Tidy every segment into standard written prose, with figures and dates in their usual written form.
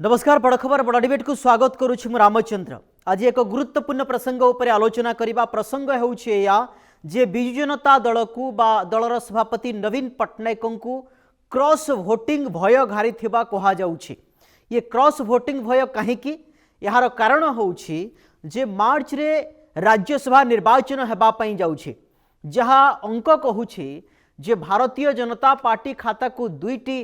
नमस्कार बड़ खबर बड़ डिबेट को स्वागत करुछि मु रामचंद्र। आज एक गुरुत्वपूर्ण प्रसंग उपर आलोचना करबा प्रसंग हेउछि या जे बिजु जनता दल को बा दलर सभापति नवीन पट्टनायक को क्रॉस वोटिंग भय घारी थिबा कहा जाउछि। ये क्रॉस वोटिंग भय काहेकि यार कारण होउछि जे मार्च रे राज्यसभा निर्वाचन हेबा पई जाउछि, जहा अंक कहुछि जे भारतीय जनता पार्टी खाता को दुईटी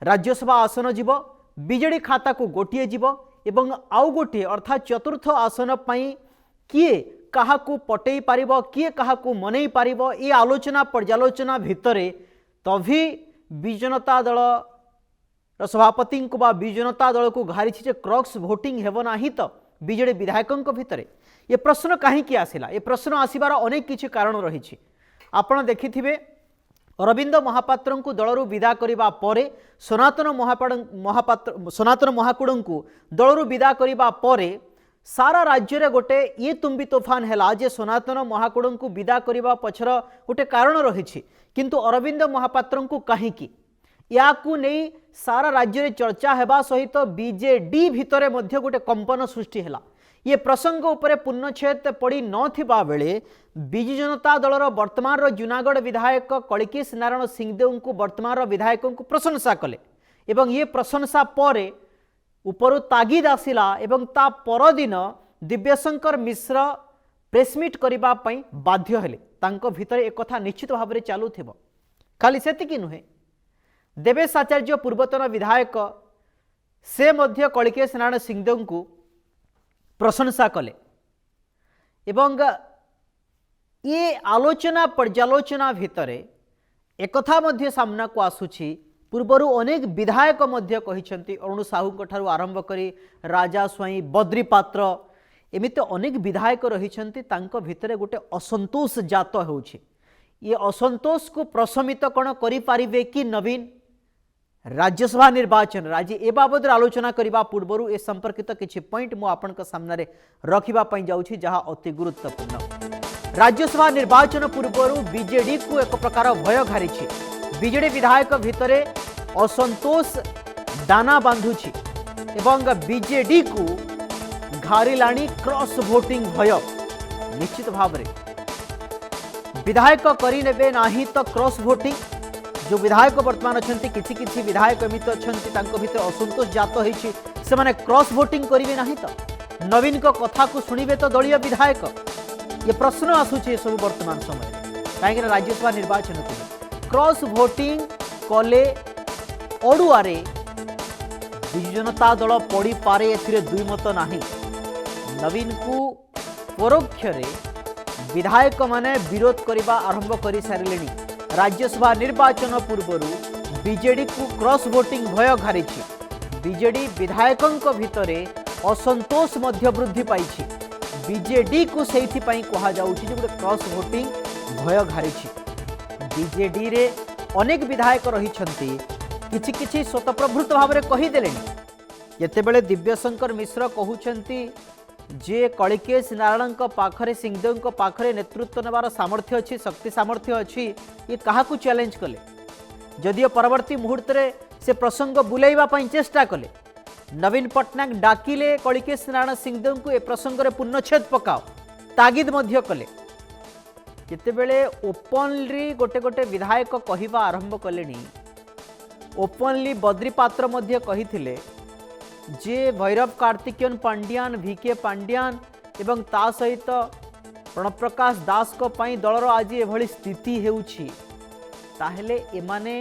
राज्यसभा आसन जीव, बीजेडी खाता को गोटे जीव एवं आउ गोटे अर्थात चतुर्थ आसन पाई किए काहाकू पटई पारिबो किए काहाकू मनई पारिबो ये आलोचना पर्यालोचना भितरे तभी बिजु जनता दल सभापति को बा बिजु जनता दल को घारी जे क्रॉस वोटिंग हेबो नाही तो बीजेडी विधायकों भितरे ये प्रश्न कहीं आसिला। ये प्रश्न आसबार अनेक किछि कारण रही। आपण देखिथिबे अरविंद महापात्र को दलरू विदा करिबा परे सनातन महाकुड़ को दलरू विदा करिबा परे सारा राज्य रे गोटे ये तुम्बी तोफान हैला जे सनातन महाकुड़ को विदा करिबा पछर गोटे कारण रही। किंतु अरविंद महापात्र को कहीं या नहीं सारा राज्य रे चर्चा हेबा सहित बीजेडी भितरे मध्य गोटे कंपन सृष्टि हैला। ये प्रसंग उपरे पूर्णछेद पड़ी नथिबा बेले बिजु जनता दलर वर्तमान जूनागढ़ विधायक कलिकेश नारायण सिंहदेव को वर्तमान विधायकों को प्रशंसा कले एवं ये प्रशंसा परे उपरु तागिद आसिला एवं ता परदिन दिव्यशंकर मिश्र प्रेसमिट करबा पई बाध्य हेले। तांको भितर एक कथा निश्चित भाव में चालू थिबो। खाली सेतिकी नुहे, देवेश आचार्य पूर्वतन विधायक से मध्य कलिकेश नारायण सिंहदेव को प्रशंसा कले एवं ये आलोचना पर्यालोचना भितरे एकथा मध्य सामना को आसुछि। पूर्वर अनेक विधायक मध्य कहिसेंती अरुण साहू ठारू आरंभ करी राजा स्वाई बद्री पात्र एमिति अनेक विधायक रहिसेंती। तांको भितरे गोटे असंतोष जात होउछि। ये असंतोष को प्रशमित कौन करि पारिबे कि नवीन राज्यसभा निर्वाचन आज ए बाबद आलोचना करने पूर्व ए संपर्कित किछि पॉइंट मु आपनका सामने रखिबा पई जाउछि जहां अति गुरुत्वपूर्ण। राज्यसभा निर्वाचन पूर्व बीजेडी को एक प्रकार भय घारी। बीजेडी विधायक भितरे असंतोष दाना बांधुछि एवं बीजेडी को घारिलाणी क्रॉस वोटिंग भय। निश्चित भाव में विधायक करिनेबे नाही तो क्रॉस वोटिंग जो विधायक वर्तमान अच्छा किसी विधायक एमती अच्छा भीतर असंतोष जात होती से माने क्रॉस वोटिंग करेंगे ना तो नवीन को कथा को शुणवे तो दलीय विधायक ये प्रश्न आसूचे सब वर्तमान समय कहीं राज्यसभा निर्वाचन को क्रॉस वोटिंग कले अड़ुआरे बिजु जनता दल पड़ी पारे ए दुई मत नहीं। नवीन को परोक्ष विधायक माने विरोध करने आरंभ कर सारे। राज्यसभा निर्वाचन पूर्व बीजेडी को क्रॉस वोटिंग भय घारी। बीजेडी विधायकों भितर असंतोष मध्य वृद्धि पाई। बीजेडी को सेठी पई कहा जाउछि जे गोटे क्रॉस वोटिंग भय घारी। बीजेडी रे अनेक विधायक रही किछि किछि स्वतःप्रभृत भाव में कहीदेले। जेतेबेले दिव्यशंकर मिश्र कहउछंती जे कलिकेश नारायण पाखरे सिंहदेव पाखरे नेतृत्व नेबार सामर्थ्य अच्छी शक्ति सामर्थ्य अच्छी ये क्या चैलेंज कले। जदियो परवर्ती मुहूर्त से प्रसंग बुलाइबा चेष्टा कले। नवीन पट्टनायक डाकिले कलिकेश नारायण सिंहदेव को ए प्रसंग में पूर्णछेद पकाओ तागिद मध्य कले। जितेबेले ओपनली गोटे गोटे विधायक कहवा आरंभ कले। ओपनली बद्री पात्र मध्य कहिथिले जे भैरव कार्तिकेयन पांड्यान भिके पांड्यान एवं ता सहित प्रणप्रकाश दास को पाई दलर आज एभली स्थिति हेउछि ताहेले एमाने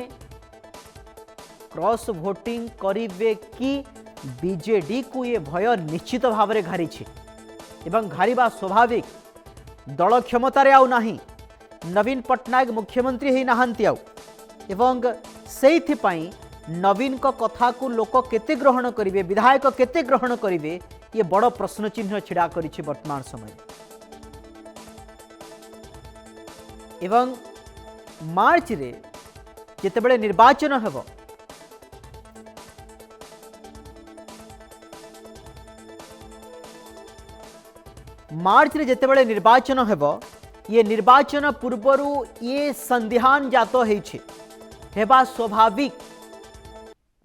क्रॉस वोटिंग करिवे कि बीजेडी को ये भय निश्चित भाव में घारी एवं घारिबा स्वाभाविक। दल क्षमतार आउ नाही, नवीन पट्टनायक मुख्यमंत्री ही नाहांती आउ एवं सेइथिपाई नवीन को कथा को लोक केते ग्रहण करिवे विधायक केते ग्रहण करिवे ये बड़ प्रश्न चिन्ह छिड़ा करिछि वर्तमान समय। एवं मार्च रे जेतेबेले निर्वाचन हेबो मार्च रे जेतेबेले निर्वाचन हेबो ये निर्वाचन पूर्वरु ये संदेहान जात हेछि हेबा स्वाभाविक।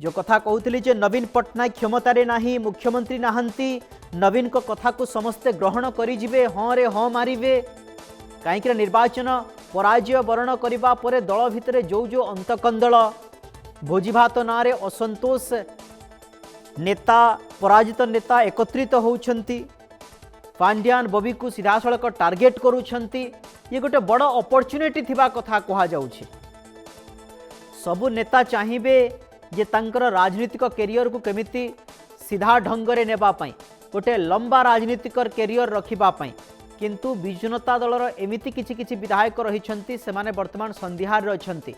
जो कथा कहते जे नवीन पट्टनायक क्षमतार ना मुख्यमंत्री नहांती नवीन को कथा को समस्ते ग्रहण करें हाँ रे हाँ मारे कहीं निर्वाचन पराजय वरण करने पर दल भितर जो जो अंतकंदल भोजीभात ना असंतोष नेता पराजित नेता एकत्रित होउछंती पांड्यान बबी को सीधा सड़क टार्गेट करूछंती ये गोटे बड़ अपॉर्चुनिटी थिबा कथा कहा जाउछि। सबु नेता चाहिए जे तांकर राजनीतिक कैरियर को केमिति सीधा ढंग रे नेबा पई गोटे लंबा राजनीतिक कैरियर रखिबा पई किंतु बिजु जनता दलर एमिति किछि किछि विधायक रहिछंती सेमाने वर्तमान संधिहार रहिछंती।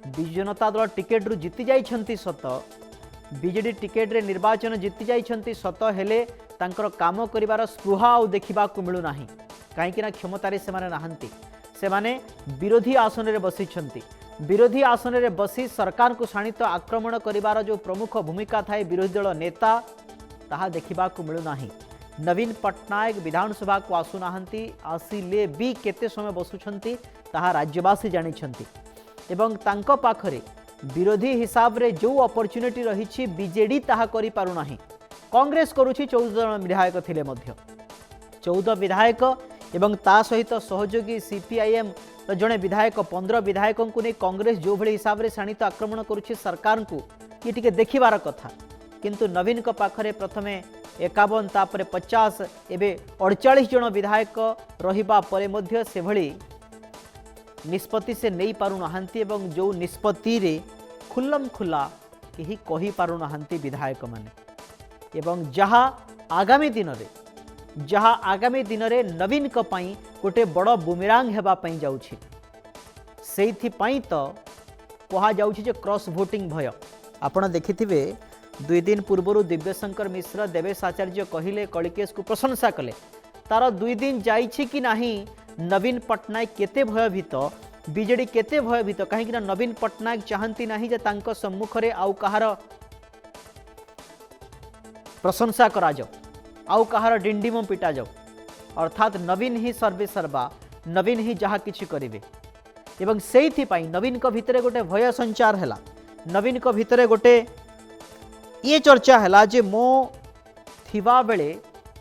बिजु जनता दल टिकेट रु जीति जाइछंती सत बीजेडी टिकेट रे निर्वाचन जीति जाइछंती सत हेले तांकर काम करिवार स्पृहा आ देखिबा को मिलु नाही काहेकि ना क्षमतारे सेमाने नाहंती सेमाने विरोधी आसन रे बसिछंती विरोधी आसन रे बसी सरकार को शाणित आक्रमण करिवार जो प्रमुख भूमिका थाए विरोधी दल नेता ताहा देखिबा को मिलु नाही। नवीन पट्टनायक विधानसभा को आसु नाहंती आसिले भी केते समय बसुछंती ताहा राज्यवासी जानिछंती एवं तांको पाखरे विरोधी हिसाब रे जो अपॉर्चुनिटी रही बीजेडी ताहा करि पारु नाही। कांग्रेस करुछि 14 जन विधायक थिले मध्य 14 विधायक एवं ता सहित सहयोगी सीपीआईएम जड़े विधायक 15 विधायकों को नहीं कांग्रेस जो भली हिसाब से शाणित आक्रमण करुछि सरकार को ये टिके देखिबार कथा किंतु नवीन को पाखरे प्रथमे 51 तापर 50 एबे 48 जन विधायक रहिबा परे मध्य से भली निष्पत्ति से नहीं पारु नहांती एवं जो निष्पत्ति रे खुल्लम खुला केही कहि पारु नहांती विधायक माने एवं जहाँ आगामी दिन रे नवीन को पई गोटे बड़ बुमेरांग हेबा पई जाउछि सेइथि पई तो कहा जाउछि जे क्रॉस वोटिंग भय आपण देखिथिबे 2 दिन पूर्व दिव्यशंकर मिश्र देवेश आचार्य कहिले कलिकेश को प्रशंसा कले तार 2 दिन जाइछि कि नाही नवीन पट्टनायक केते भयभीत बीजेडी केते भयभीत कहीं नवीन पट्टनायक चाहती नहीं जे तांको सम्मुख रे आउ कहार प्रशंसा करा जाओ आउ कहार डिंडिम पिटा जाओ अर्थात नवीन ही सर्वे सर्वा नवीन ही जहाँ किछि करिवे एवं सेइथि पई नवीन को भितरे गोटे भय संचार हैला नवीन को भितरे गोटे ये चर्चा हैला जे मो थिबा बेले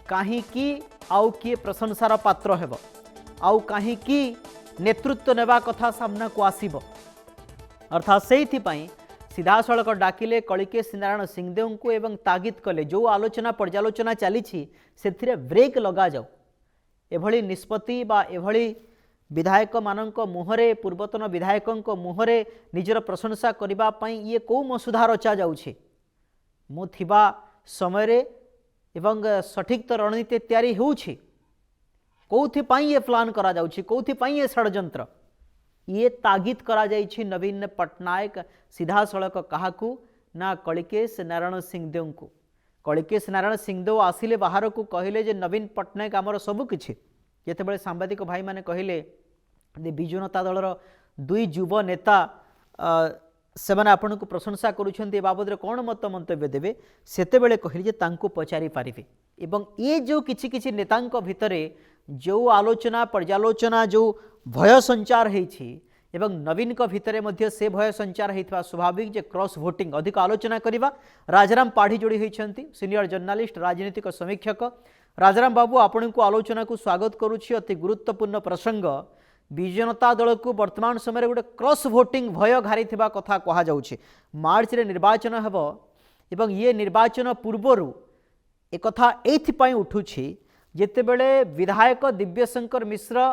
काहे कि आउ किए प्रशंसार पात्र हेबो आउ कहीं की नेतृत्व नेबा कथा सामना को आसीबो अर्थात सेइथि पई सीधा सड़क डाकिले कलिकेश नारायण सिंहदेव को एवं तागिद कले जो आलोचना पर्यालोचना चली से ब्रेक लगा जाओ एभली निष्पत्ति बा एभली विधायक मानक मुहरे पूर्वतन विधायकों मुहरे निजर प्रशंसा करिबा पई ये को मसुधा रचा जाउछि मु थिबा समय रे एवं सठिक तो रणनीति तैयारी होउछि कौथिपाई ये प्लान करा जाउछि कौथिपाई ये षड्यंत्र ये तागिद करा जाइछि नवीन पट्टनायक सीधा सड़क काहाकू ना कलिकेश नारायण सिंहदेव को कलिकेश नारायण सिंहदेव आसिले बाहर को कहले जे नवीन पट्टनायक आमर सबु किछि जेतेबेले सांबादिक भाई माने कहले बिजु जनता दलर 2 युव नेता सेमाने आपन को प्रशंसा करुछन्ती बाबद रे कोन मत मंतव्य देबे सेतेबेले कहले जे तांको पचारि पारिबे एवं ये जो किछि किछि नेतांक भितरे जो आलोचना पर्यालोचना जो भय संचार होइछि एवं नवीन को भितरे मध्य से भय संचार होइथवा स्वाभाविक जे क्रॉस वोटिंग अधिक आलोचना करिबा राजाराम पाढ़ी जोड़ी होइछन्ती सीनियर जर्नलिस्ट राजनीतिक समीक्षक राजाराम बाबू आपण को आलोचना को स्वागत करुछि अति गुरुत्वपूर्ण प्रसंग बिजु जनता दल को वर्तमान समय गोटे क्रॉस वोटिंग भय घारी कथा कहा जाउछि मार्च रे निर्वाचन हेबो एवं ये निर्वाचन पूर्वरु एक कथा एथिपाई उठुछि जेतेबेले विधायक दिव्यशंकर मिश्र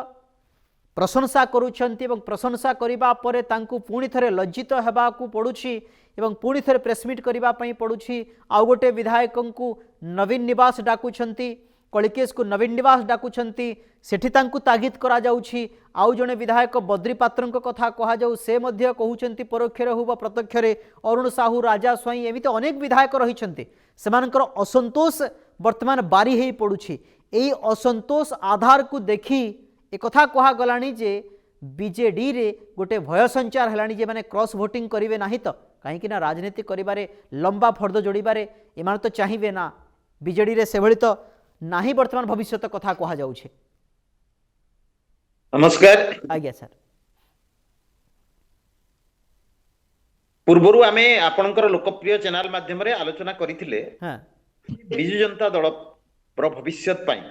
प्रशंसा करुछन्ती एवं प्रशंसा करिबा परे तांकु पुणी थरे लज्जित हेबाकू पड़ुछि एवं पुणी थरे प्रेसमिट करिबा पई पड़ुछि आउ गोटे विधायकंकु नवीन निवास डाकुछन्ती कलिकेश को नवीन निवास डाकुछन्ती सेठी तांकु तागिद करा जाउछि आउ जणे विधायक बद्री पात्रंक कथा कहा जाउ से मध्य कहउछन्ती परोक्षरे हो बा प्रत्यक्षरे अरुण साहू राजा स्वाई एमिति अनेक विधायक रहिछन्ती सेमानकर असंतोष वर्तमान बारी हेई पड़ुछि एई असंतोष आधार को देखी एक कथा कहा गलानी जे बीजेडी रे गोटे भय संचार हेलानी जे माने क्रॉस वोटिंग करिवे नाही तो कहीं ना राजनीति करिबारे लंबा फर्द जोड़िबारे एमान तो चाहिए ना बीजेडी रे सेभली तो नाही वर्तमान भविष्य कथा कहा जाउछे। नमस्कार आज्ञा सर ପୂର୍ବରୁ ଆମେ ଆପଣଙ୍କର ଲୋକପ୍ରିୟ ଚ୍ୟାନେଲ ମାଧ୍ୟମରେ ଆଲୋଚନା କରିଥିଲେ हाँ ବିଜୁ ଜନତା ଦଳର ଭବିଷ୍ୟତ ପାଇଁ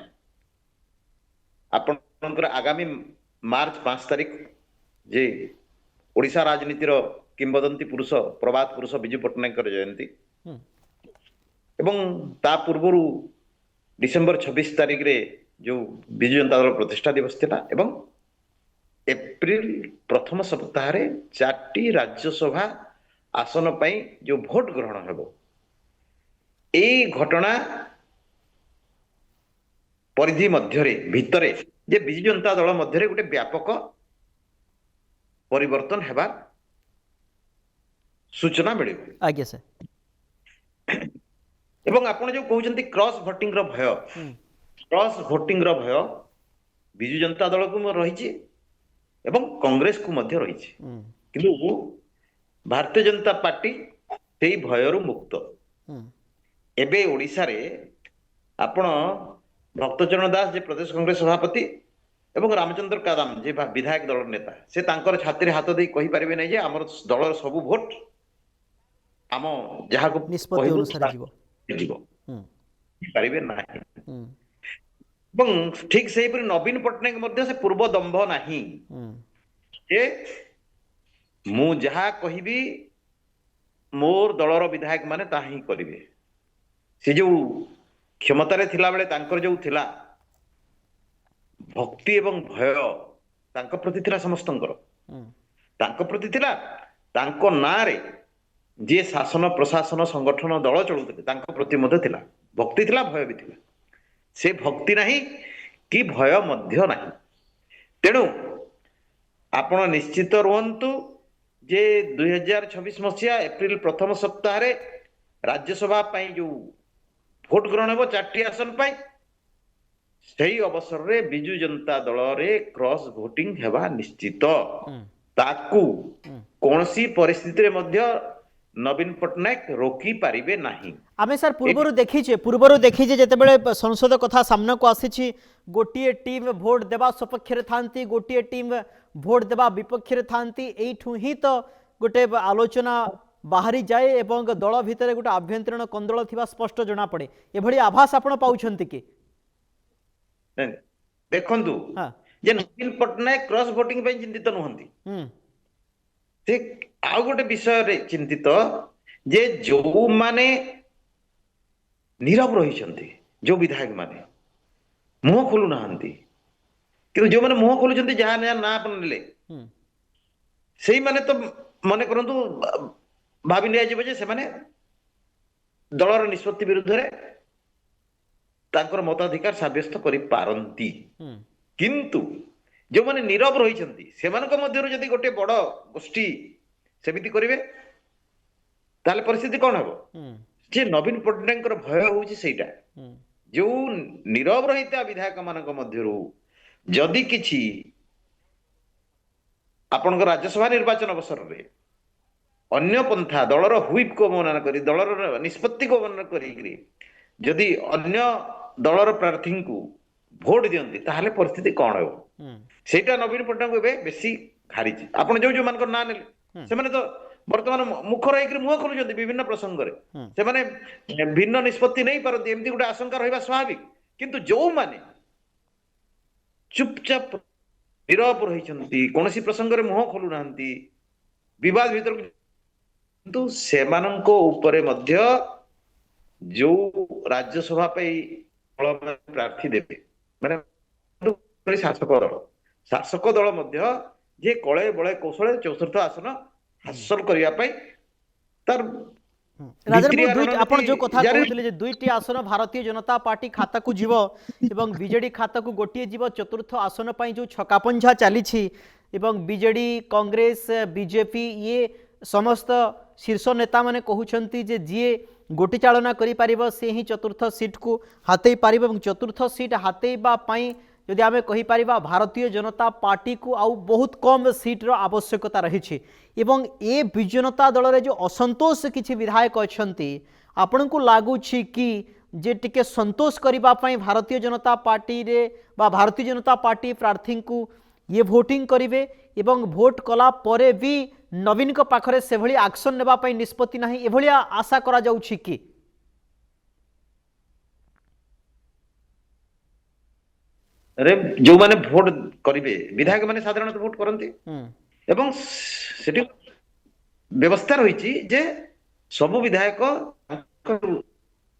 ଆପଣଙ୍କର ଆଗାମୀ ମାର୍ଚ୍ଚ 5 ତାରିଖ ଯେ ଓଡ଼ିଶା ରାଜନୀତିର କିମ୍ବଦନ୍ତୀ ପୁରୁଷ ପ୍ରବାଦ ପୁରୁଷ ବିଜୁ ପଟ୍ଟନାୟକଙ୍କର ଜୟନ୍ତୀ हम्म, ଏବଂ ତା ପୂର୍ବରୁ ଡିସେମ୍ବର 26 ତାରିଖରେ ଯୋଉ ବିଜୁ ଜନତା ଦଳ ପ୍ରତିଷ୍ଠା ଦିବସ ଥିଲା ଏବଂ ଏପ୍ରିଲ ପ୍ରଥମ ସପ୍ତାହରେ 4ଟି ରାଜ୍ୟସଭା ଆସନ ପାଇଁ ଯୋଉ ଭୋଟ ଗ୍ରହଣ ହେବ ଏଇ ଘଟଣା ପରିଧି ମଧ୍ୟରେ ଭିତରେ ଯେ ବିଜୁ ଜନତା ଦଳ ମଧ୍ୟରେ ଗୋଟେ ବ୍ୟାପକ ପରିବର୍ତ୍ତନ ହେବା ସୂଚନା ମିଳିବ आज्ञा सर ଏବଂ ଆପଣ ଯୋଉ କହୁଛନ୍ତି କ୍ରସ୍ ଭୋଟିଂ ର ଭୟ हम्म, କ୍ରସ୍ ଭୋଟିଂ ର ଭୟ ବିଜୁ ଜନତା ଦଳକୁ ରହିଛି ଏବଂ କଂଗ୍ରେସକୁ ମଧ୍ୟ ରହିଛି हम्म, କିନ୍ତୁ ଭାରତୀୟ ଜନତା ପାର୍ଟି ସେଇ ଭୟରୁ ମୁକ୍ତ हम्म, ଏବେ ଓଡ଼ିଶାରେ ଆପଣ ଭକ୍ତଚରଣ ଦାସ ଯେ ପ୍ରଦେଶ କଂଗ୍ରେସ ସଭାପତି ଏବଂ ରାମଚନ୍ଦ୍ର କାଦାମ ଯେ ବିଧାୟକ ଦଳର ନେତା ସେ ତାଙ୍କର ଛାତିରେ ହାତ ଦେଇ କହିପାରିବେ ନାହିଁ ଯେ ଆମର ଦଳର ସବୁ ଭୋଟ ଆମ ଯାହାକୁ निष्पत्ति କହିବୁ अनुसार जीव ଯିବ हम्म, ପାରିବେ ନାହିଁ हम्म, ଏବଂ ଠିକ ସେହିପରି ନବୀନ ପଟ୍ଟନାୟକ ମଧ୍ୟ ସେ ପୂର୍ବ ଦମ୍ଭ ନାହିଁ हम्म, ଯେ ମୁଁ ଯାହା କହିବି ମୋର ଦଳର ବିଧାୟକ ମାନେ ତାହା ହିଁ କରିବେ ସେ ଯୋଉ କ୍ଷମତାରେ ଥିଲାବେଳେ ତାଙ୍କର ଯୋଉ ଥିଲା ଭକ୍ତି ଏବଂ ଭୟ ତାଙ୍କ ପ୍ରତି ଥିଲା ସମସ୍ତଙ୍କର हम्म, ତାଙ୍କ ପ୍ରତି ଥିଲା ତାଙ୍କ ନାଁରେ ଯିଏ ଶାସନ ପ୍ରଶାସନ ସଂଗଠନ ଦଳ ଚଳୁଥିଲେ ତାଙ୍କ ପ୍ରତି ମଧ୍ୟ ଥିଲା ଭକ୍ତି ଥିଲା ଭୟ ବି ଥିଲା ସେ ଭକ୍ତି ନାହିଁ କି ଭୟ ମଧ୍ୟ ନାହିଁ ତେଣୁ ଆପଣ ନିଶ୍ଚିତ ରୁହନ୍ତୁ ଯେ 2026 ମସିହା ଏପ୍ରିଲ ପ୍ରଥମ ସପ୍ତାହରେ ରାଜ୍ୟସଭା ପାଇଁ ଯୋଉ ଭୋଟ ଗ୍ରହଣ ହେବ 4ଟି ଆସନ ପାଇଁ ସେହି ଅବସରରେ ବିଜୁ ଜନତା ଦଳରେ କ୍ରସ୍ ଭୋଟିଂ ହେବା ନିଶ୍ଚିତ हम्म, ତାକୁ हम्म। କୌଣସି ପରିସ୍ଥିତିରେ ମଧ୍ୟ ନବୀନ ପଟ୍ଟନାୟକ ରୋକି ପାରିବେ ନାହିଁ आमे सर पूर्वर देखीचे जितेबले संसद कथा सामना को आसी गोटे टीम भोट देवा सपक्ष था गोटे टीम भोट देवा विपक्ष था यू ही तो गोटे आलोचना बाहरी जाए एवं दल भितर गोटे आभ्यंतरीण कंदल थिबा स्पष्ट जना पड़े एभली आभास आपण पाउछंती कि देखंतु हाँ जे नवीन पट्टनायक क्रॉस वोटिंग पे चिंतित नुहंती हम्म से आउ गोटे विषय रे चिंतित जे जो माने नीरव रही जो विधायक माने मुह खोलु नाहंती कि जो माने मुह खोलुचंती जहां ना अपन ले हम्म सेही माने तो मने करंतु भाबी निया जिवो जे से माने दलर निष्पत्ति विरुद्ध रे तांकर मताधिकार साब्यस्त करि पारंती हम्म किंतु जो माने नीरव रही सेमानक मध्यरु यदि गोटे बड़ गोष्ठी सेमिति करिवे ताले परिस्थिति कोन हबो हम्म जे नवीन पट्टनायक भय होउची सेटा हम्म जो नीरव रहिता विधायक मानक मध्यरु जदि किछि आपनक राज्यसभा निर्वाचन अवसर रे अन्य पंथा दलर हुइप को मनन करी दलर निष्पत्ति को मनन करी जदि अन्य दलर प्रार्थी को भोट दियंती ताहले परिस्थिति कोन हो हम्म सेटा नवीन पट्टनायक एबे बेसी घारिछि आपण जो जो मानकर ना नेले से माने तो वर्तमान मुखर होइकरी मुह खोलुचंती विभिन्न प्रसंग रे से माने भिन्न निष्पत्ति नहीं पारती एमती गोटे आशंका रहिबा स्वाभाविक किंतु जो माने चुपचाप नीरव रहिचंती कोनोसी प्रसंग रे मुह खोलु नाहंती विवाद भीतर किंतु सेमानंको ऊपरे मध्य जो राज्यसभा पे प्रार्थी देते माने शासक दल मध्य जे कळे बळे कौशल चतुर्थ आसन हासिल करिया पई तार राजन दुईटी आपण जो कथा कहते जे दुईटी आसन भारतीय जनता पार्टी खाता को जीव एवं बीजेडी खाता को गोटे जीव चतुर्थ आसन पर जो छकापंझा चली बीजेडी कांग्रेस बीजेपी ये समस्त शीर्ष नेता माने कहउछंती जे जीए गोटी चालना करि पारिबो से ही चतुर्थ सीट को हातेई पारिबो एवं चतुर्थ सीट हातेइबा पई यदि आमे कहि पारिबा भारतीय जनता पार्टी को आउ बहुत कम सीट्र आवश्यकता रही एवं ए बिजु जनता दल रे जो असंतोष किछि विधायक अछंती आपन को लागुछि कि जे टिके संतोष करिबा पई भारतीय जनता पार्टी रे बा भारतीय जनता पार्टी प्रार्थी को ये भोटिंग करिवे एवं भोट कला परे भी नवीन को पाखरे से भली एक्शन नेबा पई निष्पत्ति नाही एभलिया आशा करा जाउछि कि अरे जो माने भोट करिवे विधायक माने साधारणतः भोट करନ୍ତି एवं सेठी व्यवस्था रही जे सब विधायक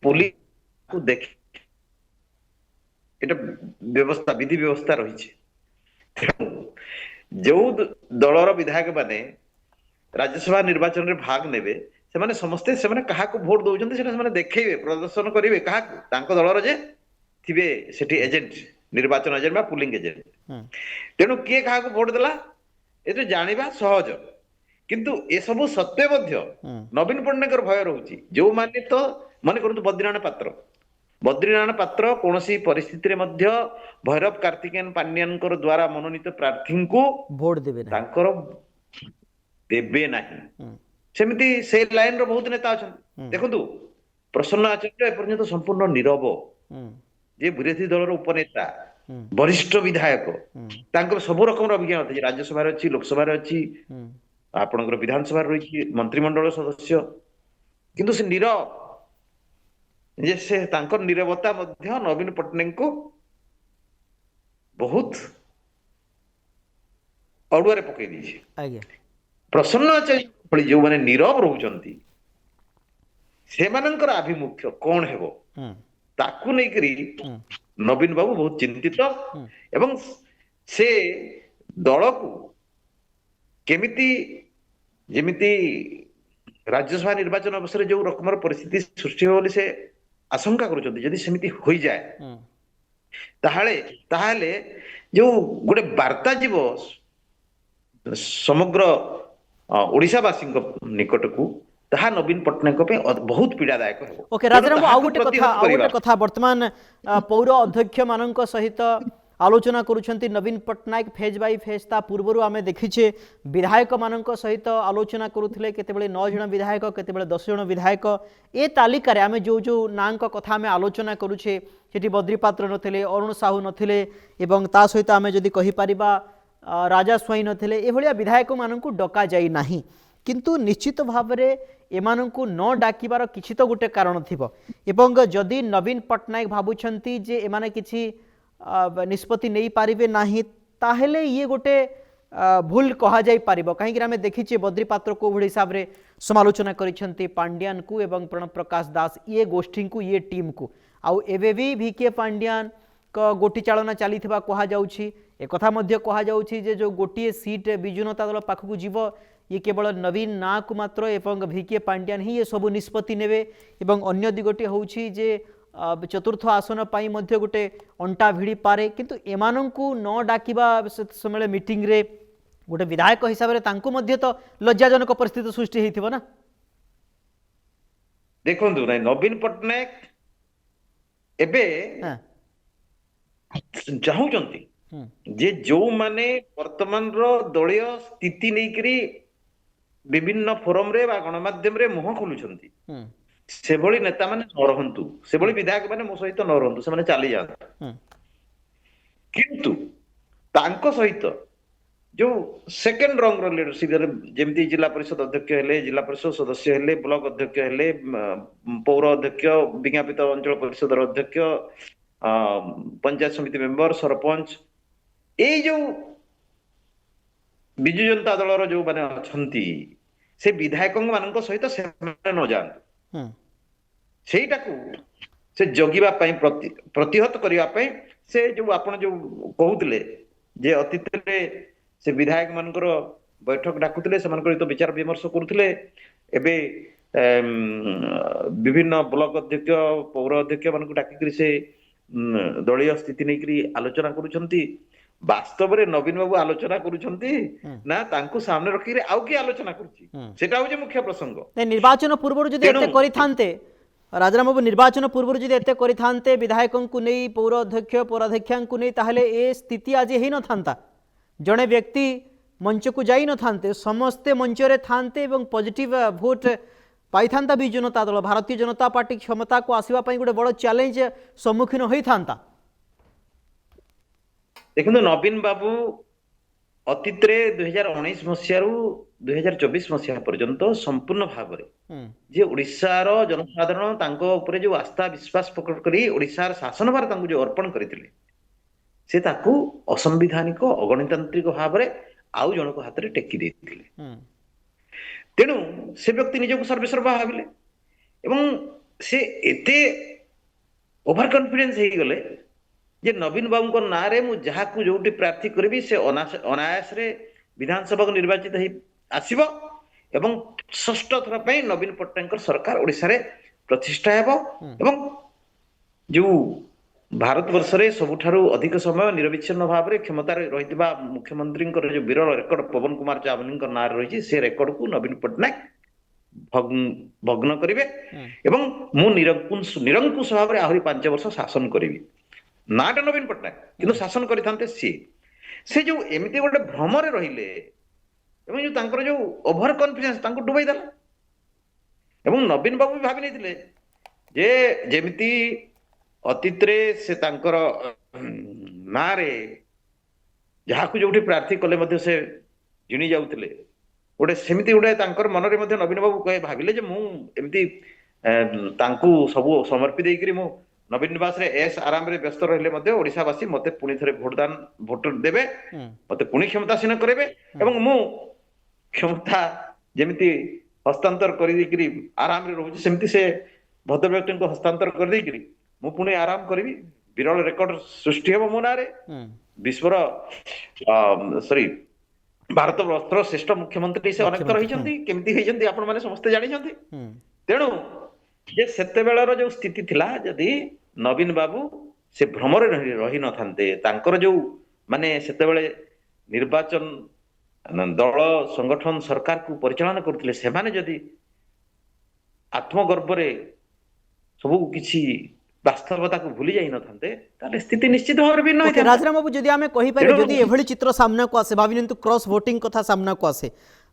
पुलिस को देख एटा व्यवस्था विधि व्यवस्था रही जो दलर विधायक माने राज्यसभा निर्वाचन रे भाग नेबे से माने समस्ते से माने कहा को भोट दउचंती सेटा से माने देखैबे प्रदर्शन करिवे कहा तांको दलर जे थिबे सेठी एजेंट निर्वाचन एजेंट बा पुलिंग एजेंट तेणु किए कहा को भोट देला ए जानिबा सहज किंतु ए सब सत्य मध्य नवीन पट्टनायक भय रहउची जो माने तो माने करंतु बद्रीनारायण पात्र कोनोसी परिस्थिति रे मध्य भैरव कार्तिकेयन पांड्यानकर द्वारा मनोनीत प्रार्थी को भोट देबे ना तांकर देबे नाही सेमिति से लाइन रो बहुत नेता अछन देखंतु प्रसन्न आचार्य ए पर्यंत संपूर्ण नीरव जे विरोधी दलर उपनेता वरिष्ठ विधायक तांकर सब रकम अभिज्ञान अछि राज्यसभा रे अछि लोकसभा रे अछि आपनकर विधानसभा रे रही मंत्रिमंडल सदस्य किंतु से नीरव जे से तांकर नीरवता मध्य नवीन पट्टनायक को बहुत अडुआरे पकई दी आज्ञा प्रसन्न आचार्य जो माने नीरव रहउचंती से मानकर आभिमुख्य कौन हेबो ताकू नहीं करी नवीन बाबू बहुत चिंतित एवं से दल को केमिति जेमिति राज्यसभा निर्वाचन अवसर जो रकम परिस्थिति सृष्टि हो से आशंका करुचंती यदि सेमिति होई जाए ताहाले जो गोटे वार्ता जीव समग्र ओडिशावासी निकट को ताहा नवीन पट्टनायक पे बहुत पीड़ादायक हेबो ओके राजाराम आउ गोटे कथा वर्तमान पौर अध्यक्ष मानक सहित आलोचना करुछंती नवीन पट्टनायक फेज बाय फेज ता पूर्वरु आमे देखिछे विधायक मानक सहित आलोचना करुथिले केतेबेले 9 जण विधायक केतेबेले 10 जण विधायक ए तालिका रे आमे जो जो नांक कथा आमे आलोचना करुछे सेठी बद्री पात्र नथिले अरुण साहू नथिले एवं ता सहित आमे जदि कहि परिबा राजा स्वाई नथिले एभलिया विधायक मानकु डका जाई नाही किंतु निश्चित भाव में एमानंकु न डाकिबार किछि तो गोटे कारण थिबो एवं जदि नवीन पट्टनायक भाबुछंती जे एमाने किछि निष्पत्ति नहीं पारिबे नाही ताहेले ये गोटे भूल कहा जाई पारिबो काहेकि आमे देखिछे बद्री पात्र को भଳି हिसाब रे समालोचना करिछंती पांड्यान को एवं प्रणव प्रकाश दास ये गोष्ठी को ये टीम को आउ एबे भी वीके पांड्यान को गोटी चालना चली कहा जाउछि ए कथा मध्य कहा जाउछि जे जो गोटिए सीट बिजु जनता दल पाखकु जीवो ये केवल नवीन ना को मात्र एवं वीके पांड्यान ही ये सब निष्पत्ति नेबे एवं अन्य दिगोटी होउछि जे चतुर्थ आसन पाई मध्य गोटे अंटा भिड़ी पारे किंतु एमानंकु न डाकिबा समय मीटिंग रे गोटे विधायक हिसाब रे तांको मध्य तो लज्जाजनक परिस्थिति सृष्टि हेतिबो ना देखंतु नै नवीन पट्टनायक एबे चाहूचंती जे जो माने वर्तमान रो दलीय स्थिति नै करी विभिन्न फोरम रे बा गणमाध्यम रे मुह खोलुछंती से भली नेता माने न रहंतु से भली विधायक माने मो सहित न रहंतु से माने चली जात किंतु तांको सहित जो सेकंड रंग रो लीडरशिप जेमती जिला परिषद अध्यक्ष हेले जिला परिषद सदस्य हेले ब्लॉक अध्यक्ष हेले पौर अध्यक्ष विज्ञापित अंचल परिषद अध्यक्ष पंचायत समिति मेंबर सरपंच ए जो बिजु जनता दलर जो माने अछंती से विधायक मानक सहित से न जान सेटा को से जगिबा पई प्रतिहत करिया पई से जो आपण जो कहउतले जे अतीत रे से विधायक मानकर बैठक डाकुतले से मानकर तो विचार विमर्श करुतले एबे विभिन्न ब्लॉक अध्यक्ष पौर अध्यक्ष मानक डाकी से दलीय स्थिति नै करी आलोचना करूछंती वास्तव रे नवीन बाबू आलोचना करूछंती ना तांको सामने रखी रे आउ की आलोचना करूची सेटा हो जे मुख्य प्रसंग नै निर्वाचन पूर्व जदि एते करि थानते राजाराम बाबू निर्वाचन पूर्व जदि एते करि थानते विधायकन को नै पौर अध्यक्ष पौराध्यक्षान को नै ताहले ए स्थिति आज हेई न थानता जणे व्यक्ति मंच को जाई न थानते समस्ते मंच रे थानते एवं पॉजिटिव वोट पाई थानता बिजु जनता दल भारतीय जनता पार्टी क्षमता को आसीबा पई गोटे बड़ चैलेंज सम्मुखीन होई थानता देखो नवीन बाबू ଅତୀତରେ 2019 ମସିହାରୁ 2024 ମସିହା ପର୍ଯ୍ୟନ୍ତ ସମ୍ପୂର୍ଣ୍ଣ ଭାବରେ ଯେ ଓଡ଼ିଶାର ଜନସାଧାରଣ ତାଙ୍କ ଉପରେ ଯୋଉ ଆସ୍ଥା ବିଶ୍ୱାସ ପ୍ରକଟ କରି ଓଡ଼ିଶାର ଶାସନଭାର ତାଙ୍କୁ ଯୋଉ ଅର୍ପଣ କରିଥିଲେ ସେ ତାକୁ ଅସମ୍ବିଧାନିକ ଅଗଣତାନ୍ତ୍ରିକ ଭାବରେ ଆଉ ଜଣଙ୍କ ହାତରେ ଟେକି ଦେଇଥିଲେ। ତେଣୁ ସେ ବ୍ୟକ୍ତି ନିଜକୁ ସର୍ବେସର୍ବା ଭାବିଲେ ଏବଂ ସେ ଏତେ ଓଭର କନଫିଡେନ୍ସ ହେଇଗଲେ ଯେ ନବୀନ ବାବୁଙ୍କ ନାଁରେ ମୁଁ ଯାହାକୁ ଯୋଉଠି ପ୍ରାର୍ଥୀ କରିବି ସେ ଅନାୟାସରେ ବିଧାନସଭାକୁ ନିର୍ବାଚିତ ହେଇ ଆସିବ ଏବଂ ଷଷ୍ଠ ଥର ପାଇଁ ନବୀନ ପଟ୍ଟନାୟକଙ୍କ ସରକାର ଓଡ଼ିଶାରେ ପ୍ରତିଷ୍ଠା ହେବ ଏବଂ ଯୋଉ ଭାରତବର୍ଷରେ ସବୁଠାରୁ ଅଧିକ ସମୟ ନିରବିଚ୍ଛିନ୍ନ ଭାବରେ କ୍ଷମତାରେ ରହିଥିବା ମୁଖ୍ୟମନ୍ତ୍ରୀଙ୍କର ଯୋଉ ବିରଳ ରେକର୍ଡ ପବନ କୁମାର ଚାମଲିଙ୍କ ନାଁରେ ରହିଛି ସେ ରେକର୍ଡକୁ ନବୀନ ପଟ୍ଟନାୟକ ଭଗ୍ନ କରିବେ ଏବଂ ମୁଁ ନିରଙ୍କୁଶ ଭାବରେ ଆହୁରି 5 ବର୍ଷ ଶାସନ କରିବି। ନାଟା ନବୀନ ପଟ୍ଟନାୟକ କିନ୍ତୁ ଶାସନ କରିଥାନ୍ତେ ସିଏ। ସେ ଯୋଉ ଏମିତି ଗୋଟେ ଭ୍ରମରେ ରହିଲେ ଏବଂ ଯୋଉ ତାଙ୍କର ଯୋଉ ଓଭର କନଫିଡେନ୍ସ ତାଙ୍କୁ ଡୁବାଇ ଦେଲା ଏବଂ ନବୀନ ବାବୁ ବି ଭାବି ନେଇଥିଲେ ଯେ ଯେମିତି ଅତୀତରେ ସେ ତାଙ୍କର ନାଁରେ ଯାହାକୁ ଯୋଉଠି ପ୍ରାର୍ଥୀ କଲେ ମଧ୍ୟ ସେ ଜିଣି ଯାଉଥିଲେ ଗୋଟେ ସେମିତି ଗୋଟେ ତାଙ୍କର ମନରେ ମଧ୍ୟ ନବୀନ ବାବୁ ଭାବିଲେ ଯେ ମୁଁ ଏମିତି ତାଙ୍କୁ ସବୁ ସମର୍ପି ଦେଇକରି ମୁଁ ନବୀନ ନିବାସରେ ଏସ୍ ଆରାମରେ ବ୍ୟସ୍ତ ରହିଲେ ମଧ୍ୟ ଓଡ଼ିଶାବାସୀ ମତେ ପୁଣି ଥରେ ଭୋଟ ଦେବେ ମତେ ପୁଣି କ୍ଷମତାସୀନ କରିବେ ଏବଂ ମୁଁ କ୍ଷମତା ଯେମିତି ହସ୍ତାନ୍ତର କରିଦେଇକିରି ଆରାମରେ ରହୁଛି ସେମିତି ସେ ଭଦ୍ର ବ୍ୟକ୍ତିଙ୍କୁ ହସ୍ତାନ୍ତର କରିଦେଇକିରି ମୁଁ ପୁଣି ଆରାମ କରିବି ବିରଳ ରେକର୍ଡ ସୃଷ୍ଟି ହେବ ମୋ ନାଁରେ ବିଶ୍ୱର ଭାରତ ବର୍ଷର ଶ୍ରେଷ୍ଠ ମୁଖ୍ୟମନ୍ତ୍ରୀ ସେ ଅନେକ ରହିଛନ୍ତି କେମିତି ହେଇଛନ୍ତି ଆପଣ ମାନେ ସମସ୍ତେ ଜାଣିଛନ୍ତି। ତେଣୁ ଯେ ସେତେବେଳର ଯୋଉ ସ୍ଥିତି ଥିଲା ଯଦି ନବୀନ ବାବୁ ସେ ଭ୍ରମରେ ରହି ନଥାନ୍ତେ ତାଙ୍କର ଯୋଉ ମାନେ ସେତେବେଳେ ନିର୍ବାଚନ ଦଳ ସଂଗଠନ ସରକାରକୁ ପରିଚାଳନା କରୁଥିଲେ ସେମାନେ ଯଦି ଆତ୍ମଗର୍ବରେ ସବୁ କିଛି ବାସ୍ତବତାକୁ ଭୁଲି ଯାଇ ନଥାନ୍ତେ ତାହେଲେ ସ୍ଥିତି ନିଶ୍ଚିତ ଭାବରେ ଭିନ୍ନ ହୋଇଥାନ୍ତା। ରାଜରାମ ବାବୁ ଯଦି ଆମେ କହିପାରିବା ଯଦି ଏଭଳି ଚିତ୍ର ସାମ୍ନାକୁ ଆସେ ଭାବି ନିଅନ୍ତୁ କ୍ରସ୍ ଭୋଟିଂ କଥା ସାମ୍ନାକୁ ଆସେ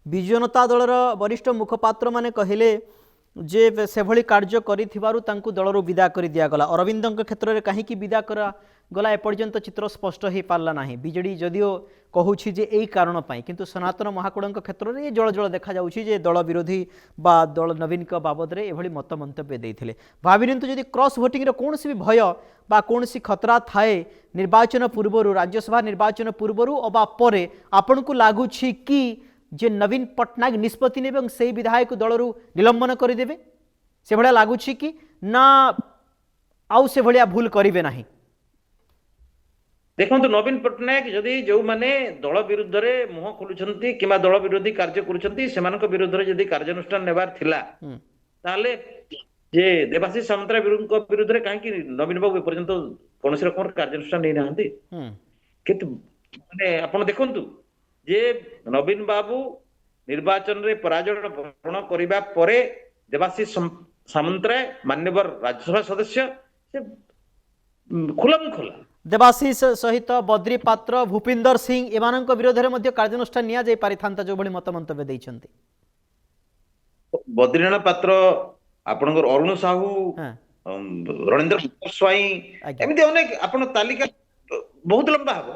ବିଜୁ ଜନତା ଦଳର ବରିଷ୍ଠ ମୁଖପାତ୍ର ମାନେ କହିଲେ ଯେ ସେଭଳି କାର୍ଯ୍ୟ କରିଥିବାରୁ ତାଙ୍କୁ ଦଳରୁ ବିଦା କରି ଦିଆଗଲା। ଅରବିନ୍ଦଙ୍କ କ୍ଷେତ୍ରରେ କାହିଁକି ବିଦା କରାଗଲା ଏପର୍ଯ୍ୟନ୍ତ ଚିତ୍ର ସ୍ପଷ୍ଟ ହୋଇପାରିଲା ନାହିଁ। ବିଜେଡି ଯଦିଓ କହୁଛି ଯେ ଏଇ କାରଣ ପାଇଁ କିନ୍ତୁ ସନାତନ ମହାକୁଡ଼ଙ୍କ କ୍ଷେତ୍ରରେ ଏ ଜଳ ଜଳ ଦେଖାଯାଉଛି ଯେ ଦଳ ବିରୋଧୀ ବା ଦଳ ନବୀନଙ୍କ ବାବଦରେ ଏଭଳି ମତ ମନ୍ତବ୍ୟ ଦେଇଥିଲେ। ଭାବି ନିଅନ୍ତୁ ଯଦି କ୍ରସ୍ ଭୋଟିଂର କୌଣସି ବି ଭୟ বা কৌশি খতরা থাকে নির্বাচন পূর্বর রাজ্যসভা নির্বাচন পূর্বর অবা পরে আপনার লাগুছি কি যে নবীন পট্টনায়ক নিষ্পত্তি নেবে এবং সেই বিধায়ক দলর নিলম্বন করেদেবে সেভাবে লাগুছি কি না আউ সেভাবে ভুল করবে না? দেখুন নবীন পট্টনায়ক যদি যে দল বিরুদ্ধে মুহ খোলুচ্ছেন কিংবা দল বিরোধী কার্য করছেন সে বিরুদ্ধে যদি কার্যানুষ্ঠান নেবার লা তাহলে যে দেবাশিষ সামন্তরায় বিরুদ্ধে কাহিঁকি নবীন বাবু এপর্যন্ত কৌশি রকম কার্যানুষ্ঠান নেই না কিন্তু মানে আপনার দেখুন যে নবীন বাবু নির্বাচনের পরাজয় বরণ করা পরে দেবাশিষ সামন্তরায় মান্যবর রাজ্যসভা সদস্য সে খোলাম খোলা দেবাশিষ সহিত বদ্রি পাত্র ভূপিন্দর সিং এମାନଙ୍କ বিরোধে মধ্য কার্যানুষ্ঠান নিয়া যাই পারিথান্তা যেভাবে মত মন্তব্য দিয়েছেন। বদ্রীনারায়ণ পাত্র ଆପଣଙ୍କର ଅରୁଣ ସାହୁ ରଣେନ୍ଦ୍ର ସ୍ୱାଇଁ ଏମିତି ଅନେକ ଆପଣ ତାଲିକା ବହୁତ ଲମ୍ବା ହବ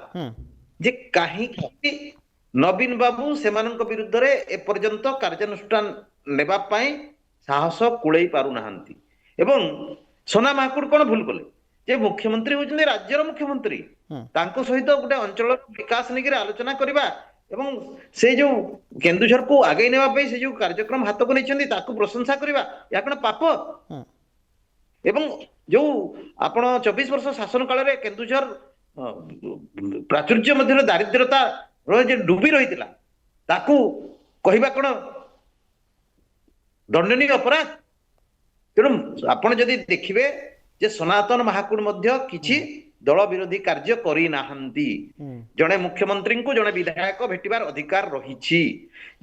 ଯେ କାହିଁକି ନବୀନ ବାବୁ ସେମାନଙ୍କ ବିରୁଦ୍ଧରେ ଏପର୍ଯ୍ୟନ୍ତ କାର୍ଯ୍ୟାନୁଷ୍ଠାନ ନେବା ପାଇଁ ସାହସ କୁଳେଇ ପାରୁନାହାନ୍ତି ଏବଂ ସୋନା ମହାକୁଡ କଣ ଭୁଲ କଲେ ଯେ ମୁଖ୍ୟମନ୍ତ୍ରୀ ହଉଛନ୍ତି ରାଜ୍ୟର ମୁଖ୍ୟମନ୍ତ୍ରୀ ତାଙ୍କ ସହିତ ଗୋଟେ ଅଞ୍ଚଳର ବିକାଶ ନେଇକି ଆଲୋଚନା କରିବା ଏବଂ ସେ ଯୋଉ କେନ୍ଦୁଝରକୁ ଆଗେଇ ନେବା ପାଇଁ ସେ ଯୋଉ କାର୍ଯ୍ୟକ୍ରମ ହାତକୁ ନେଇଛନ୍ତି ତାକୁ ପ୍ରଶଂସା କରିବା ଏହା କଣ ପାପ? ଏବଂ ଯୋଉ ଆପଣ 24 ବର୍ଷ ଶାସନ କାଳରେ କେନ୍ଦୁଝର ପ୍ରାଚୁର୍ଯ୍ୟ ମଧ୍ୟରେ ଦାରିଦ୍ର୍ୟତା ଯେ ଡୁବି ରହିଥିଲା ତାକୁ କହିବା କଣ ଦଣ୍ଡନୀୟ ଅପରାଧ? ତେଣୁ ଆପଣ ଯଦି ଦେଖିବେ ଯେ ସନାତନ ମହାକୁଡ ମଧ୍ୟ କିଛି ଦଳ ବିରୋଧୀ କାର୍ଯ୍ୟ କରିନାହାନ୍ତି। ଜଣେ ମୁଖ୍ୟମନ୍ତ୍ରୀଙ୍କୁ ଜଣେ ବିଧାୟକ ଭେଟିବାର ଅଧିକାର ରହିଛି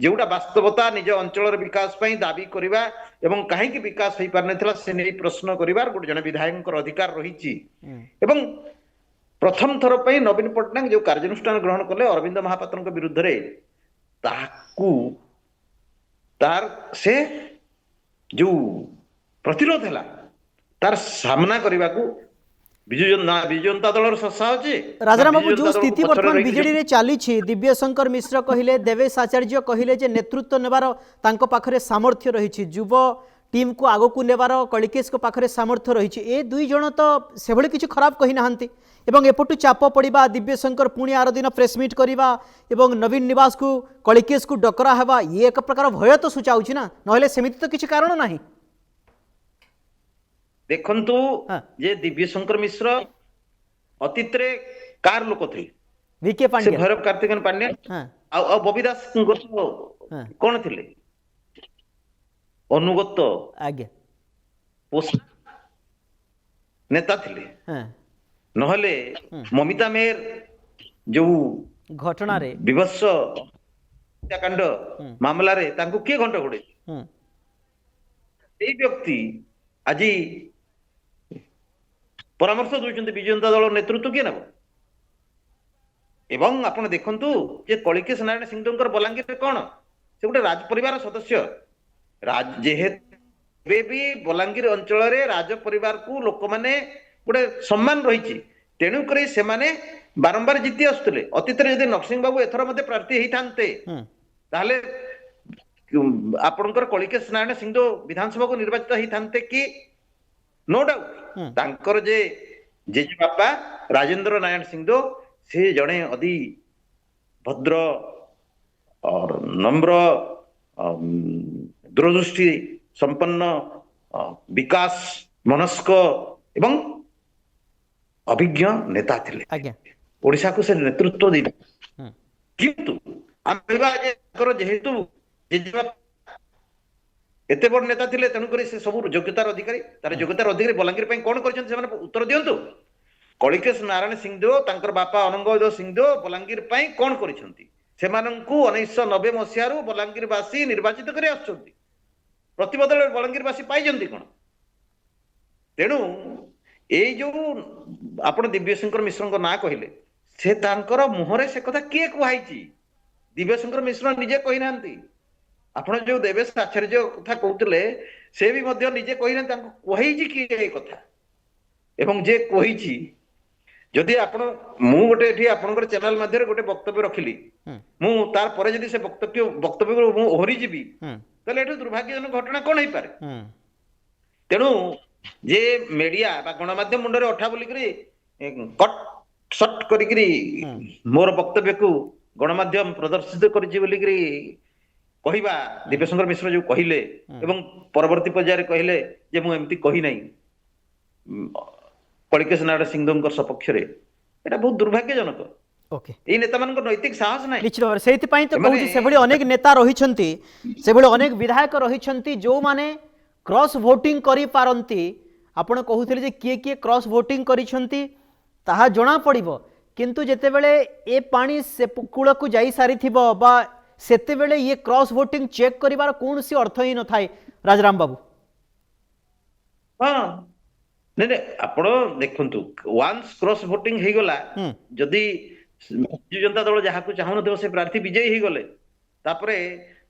ଯେଉଁଟା ବାସ୍ତବତା ନିଜ ଅଞ୍ଚଳର ବିକାଶ ପାଇଁ ଦାବି କରିବା ଏବଂ କାହିଁକି ବିକାଶ ହେଇପାରିନଥିଲା ସେ ନେଇ ପ୍ରଶ୍ନ କରିବାର ଗୋଟେ ଜଣେ ବିଧାୟକଙ୍କର ଅଧିକାର ରହିଛି। ଏବଂ ପ୍ରଥମ ଥର ପାଇଁ ନବୀନ ପଟ୍ଟନାୟକ ଯୋଉ କାର୍ଯ୍ୟାନୁଷ୍ଠାନ ଗ୍ରହଣ କଲେ ଅରବିନ୍ଦ ମହାପାତ୍ରଙ୍କ ବିରୁଦ୍ଧରେ ତାକୁ ତାର ସେ ଯୋଉ ପ୍ରତିରୋଧ ହେଲା ତାର ସାମ୍ନା କରିବାକୁ ବିଜୁ ଜନତା ଦଳର ଶସା ଅଛି राजाराम बाबू जो स्थिति बर्तमान बीजेडी रे चली दिव्यशंकर मिश्र कहले देवेश आचार्य कहले जे नेतृत्व नेबार तांको पाखरे सामर्थ्य रही युव टीम को आगो को नेबार कलिकेश को पाखरे सामर्थ्य रही ए दुई जन तो से भली किछि खराब कहि नाहंती एवं एपटू चाप पड़िबा दिव्यशंकर पुणी आर दिन प्रेस मीट करवा एवं नवीन निवास को कलिकेश को डकरा हेबा ये एक प्रकार भय तो सूचाउछि ना नहले सेमिति तो किछि कारण नाही देखंतु हाँ। जे दिव्यशंकर मिश्र अतीत रे कार लोक थे वीके से पांड्या भैरव कार्तिकेन पांड्या हाँ आ बबी दास हाँ कौन थिले अनुगत आगे पोस्ट नेता थिले हाँ नहले ममिता मेयर जो घटना रे विभत्स हत्याकांड मामला रे तांको के घंटा घोड़े এই ব্যক্তি আজি পরামর্শ দଉଛନ୍ତି বিজু জনତା দଳ ନେତୃତ୍ୱ କିଏ ନେବ ଏବଂ ଆପଣ ଦେଖନ୍ତୁ ଯେ କଳିକେଶ ନାରାୟଣ ସିଂହଦେଓଙ୍କର ବଲାଙ୍ଗୀରରେ କଣ ସେ ଗୋଟେ ରାଜ ପରିବାର ସଦସ୍ୟ ଯେହେତୁ ଏବେ ବି ବଲାଙ୍ଗୀର ଅଞ୍ଚଳରେ ରାଜ ପରିବାରକୁ ଲୋକମାନେ ଗୋଟେ ସମ୍ମାନ ରହିଛି ତେଣୁକରି ସେମାନେ ବାରମ୍ବାର ଜିତି ଆସୁଥିଲେ ଅତୀତରେ ଯଦି ନରସିଂହ ବାବୁ ଏଥର ମଧ୍ୟ ପ୍ରାର୍ଥୀ ହେଇଥାନ୍ତେ ତାହେଲେ ଆପଣଙ୍କର କଳିକେଶ ନାରାୟଣ ସିଂହଦେଓ ବିଧାନସଭାକୁ ନିର୍ବାଚିତ ହେଇଥାନ୍ତେ କି नो डाउट तांकर जे जेजे बापा राजेंद्र नारायण सिंहदेव से जड़े अति भद्र और नम्र दूरदृष्टि संपन्न विकास मनस्क एवं अभिज्ञ नेता थिले आज्ञा ओडिशा को से नेतृत्व दे किंतु हम जेहेतु जेजे बापा एते बड़ नेता थिले तेणुकरी से सब योग्यतार अधिकारी तार योग्यतार अधिकारी बलांगीर ପାଇଁ कोन करछन से माने उत्तर दियंतु कलिकेश नारायण सिंहदेव तांकर बापा अनंगदेव सिंहदेव बलांगीर ପାଇଁ कोन करछंती से माननकु 1990 मसिया रु बलांगीर वासी निर्वाचित करी आछंती प्रतिबदल बलांगीर वासी पाई जंती कोन तेणु ए जो आपण दिव्यशंकर मिश्रଙ୍କ ना कहिले से तांकर मुहरे से कथा के कुहाइची दिव्यशंकर मिश्र निजे कहि नांती आपण जो देवेश आचार्य कथा कहते से भी मध्य निजे कही कही कि कथा एवं जे कही जदि आपण मु गोटे एठी आपनकर चैनल माध्यम गोटे वक्तव्य रखिली मु तार परे जदि से वक्तव्य मु ओहरी जीबी तले एठो दुर्भाग्यजनक घटना कोन होई पारे तेणु जे मीडिया बा गणमाध्यम मुंडरे अठा बोली करी कट शट करी करी मोर वक्तव्य को गणमाध्यम प्रदर्शित करिछि बोली करी कहवा दिव्यशंकर मिश्र जो कहले एवं परवर्ती पर्याय कहले जे मु एमती कही नाही कलिकेश नारायण सिंहदेव सपक्ष रे एटा बहुत दुर्भाग्यजनक ओके ए नेता मान नैतिक साहस नाही निश्चित भाव से तो कहूँ से भली अनेक नेता रही से भली अनेक विधायक रही जो माने क्रॉस वोटिंग करि पारंती आपण कहूथिले जे किए क्रॉस वोटिंग करिसंती ताहा जणा पड़िबो किंतु जेतेबेले ए पानी से कूल को जाई सारी थिबो बा सेते बेले ये क्रॉस वोटिंग चेक करिवार कोनसी अर्थ ही न थाए राजराम बाबू हां ने ने आपण देखंतु वंस क्रॉस वोटिंग हे गला जदी बिजु जनता दल जहा को चाहन देव से प्रार्थी विजयी हे गले तापरे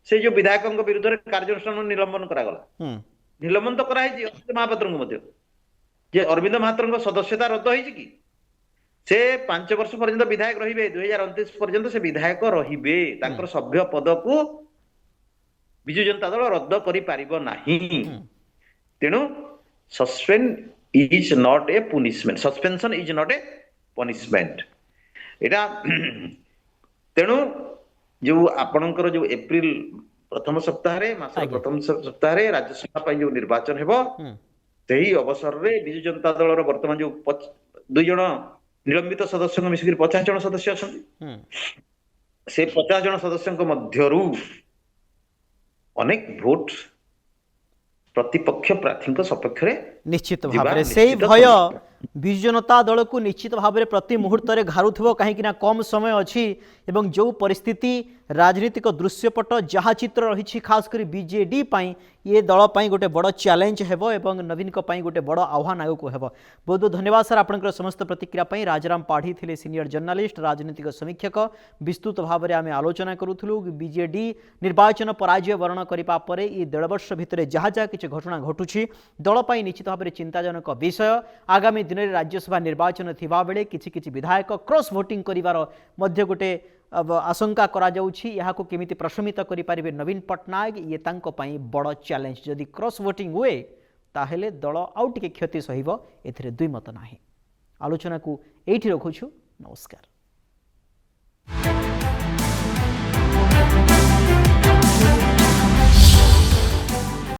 से जो विधायकन विरुद्ध रे कार्यानुष्ठान निलंबन करा गला निलंबन तो करा है जी महापात्र मध्य जे अरविंद महापात्र सदस्यता रद्द होई कि से 5 वर्ष पर्यंत विधायक रहिबे 2029 पर्यंत से विधायक रहिबे तांकर सभ्य पद को बिजु जनता दल रद्द करि पारिबो नाही तेनु suspend is not a punishment suspension is not a punishment एटा तेनु जो आपनकर जो एप्रिल प्रथम सप्ताह रे मास प्रथम सप्ताह रे राज्यसभा पय जो निर्वाचन हेबो सेही अवसर रे बिजु जनता दल रो वर्तमान जो दुई जण निलंबित सदस्य मिसिक 50 जन सदस्य अछंती से 50 जन सदस्य मध्यरु अनेक भोट प्रतिपक्ष प्रार्थी सपक्ष निश्चित भाव से भय बिजु जनता दल को निश्चित भाव में प्रति मुहूर्त में घारुथबो कहीं कम समय अच्छी एवं जो परिस्थिति राजनीतिक दृश्यपट जहाँ चित्र रही खासकर बीजेडी ये दल गोटे बड़ चैलेंज हेबो एवं नवीन गोटे बड़ आह्वान आगक हेबो बहुत बहुत धन्यवाद सर आपंकर समस्त प्रतिक्रिया राजाराम पाढ़ी थे सीनियर जर्नालीस्ट राजनीतिक समीक्षक विस्तृत भाव में आम आलोचना करूँ बीजेडी निर्वाचन पराजय वर्ण करने पर ये 1.5 वर्ष भितर जहाँ जहाँ किसी घटना घटुची दल निश्चित भाव चिंताजनक विषय। आगामी दिन में राज्यसभा निर्वाचन थिबा बेले किछि विधायक क्रॉस वोटिंग करिवार मध्य गोटे आशंका करा जाउछि। याहाको केमिति प्रशमित करि पारिबे नवीन पट्टनायक ये तांको पई बड़ चैलेंज। जदि क्रॉस वोटिंग हुए ताहेले दल आउ टिके क्षति सहिब एथिरे दुई मत नाही। आलोचना को एठी रखुछु। नमस्कार।